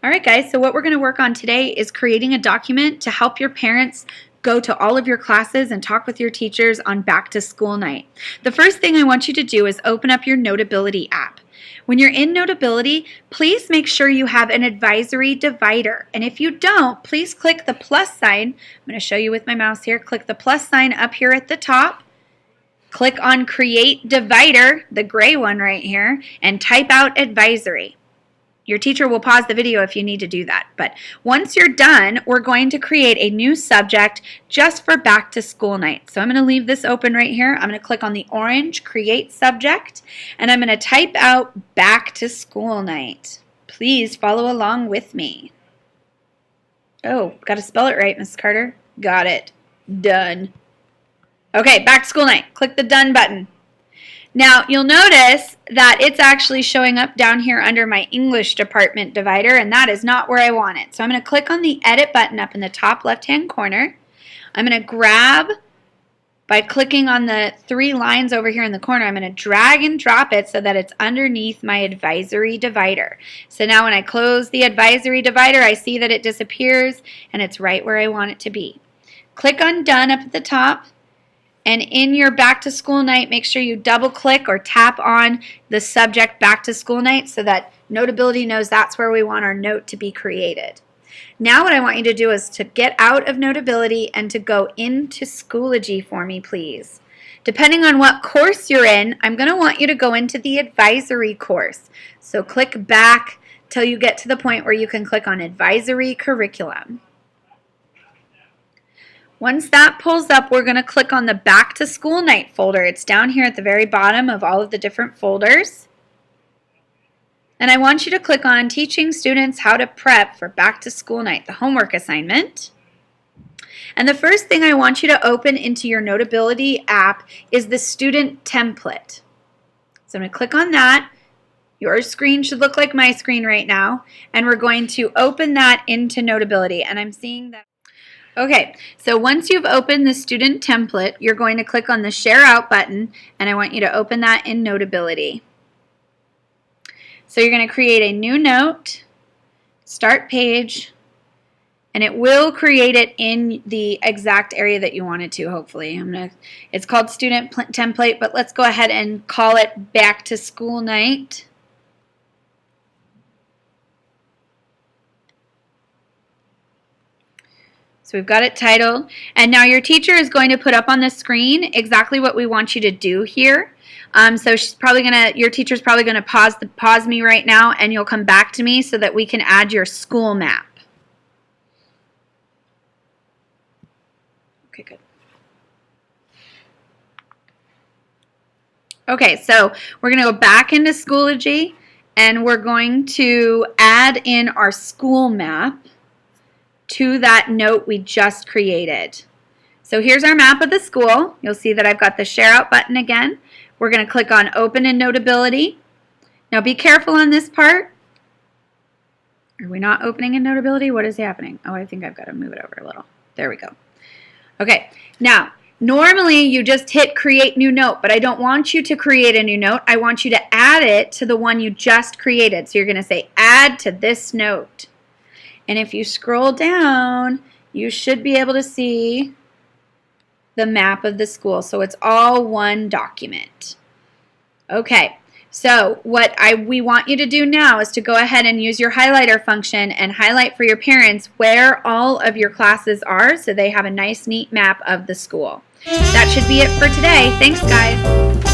All right, guys, so what we're going to work on today is creating a document to help your parents go to all of your classes and talk with your teachers on back to school night. The first thing I want you to do is open up your Notability app. When you're in Notability, please make sure you have an advisory divider. And if you don't, please click the plus sign. I'm going to show you with my mouse here. Click the plus sign up here at the top. Click on Create Divider, the gray one right here, and type out advisory. Your teacher will pause the video if you need to do that. But once you're done, we're going to create a new subject just for back to school night. So I'm going to leave this open right here. I'm going to click on the orange Create Subject, and I'm going to type out back to school night. Please follow along with me. Oh, got to spell it right, Miss Carter. Got it. Done. Okay, back to school night. Click the Done button. Now, you'll notice that it's actually showing up down here under my English department divider, and that is not where I want it. So I'm going to click on the Edit button up in the top left-hand corner. I'm going to grab, by clicking on the three lines over here in the corner, I'm going to drag and drop it so that it's underneath my advisory divider. So now when I close the advisory divider, I see that it disappears, and it's right where I want it to be. Click on Done up at the top. And in your back to school night, make sure you double click or tap on the subject back to school night so that Notability knows that's where we want our note to be created. Now what I want you to do is to get out of Notability and to go into Schoology for me, please. Depending on what course you're in, I'm going to want you to go into the advisory course. So click back till you get to the point where you can click on Advisory Curriculum. Once that pulls up, we're going to click on the Back to School Night folder. It's down here at the very bottom of all of the different folders. And I want you to click on Teaching Students How to Prep for Back to School Night, the homework assignment. And the first thing I want you to open into your Notability app is the student template. So I'm going to click on that. Your screen should look like my screen right now. And we're going to open that into Notability. And I'm seeing that. Okay, so once you've opened the student template, you're going to click on the Share Out button, and I want you to open that in Notability. So you're going to create a new note, Start Page, and it will create it in the exact area that you want it to, hopefully. It's called Student Template, but let's go ahead and call it Back to School Night. So we've got it titled, and now your teacher is going to put up on the screen exactly what we want you to do here. So your teacher's probably gonna pause me right now, and you'll come back to me so that we can add your school map. Okay, good. Okay, so we're gonna go back into Schoology, and we're going to add in our school map to that note we just created. So here's our map of the school. You'll see that I've got the Share Out button again. We're going to click on Open in Notability. Now be careful on this part. Are we not opening in Notability? What is happening? Oh, I think I've got to move it over a little. There we go. Okay, now normally you just hit Create New Note, but I don't want you to create a new note. I want you to add it to the one you just created. So you're going to say Add to this note. And if you scroll down, you should be able to see the map of the school. So it's all one document. Okay, so what we want you to do now is to go ahead and use your highlighter function and highlight for your parents where all of your classes are so they have a nice, neat map of the school. That should be it for today. Thanks, guys.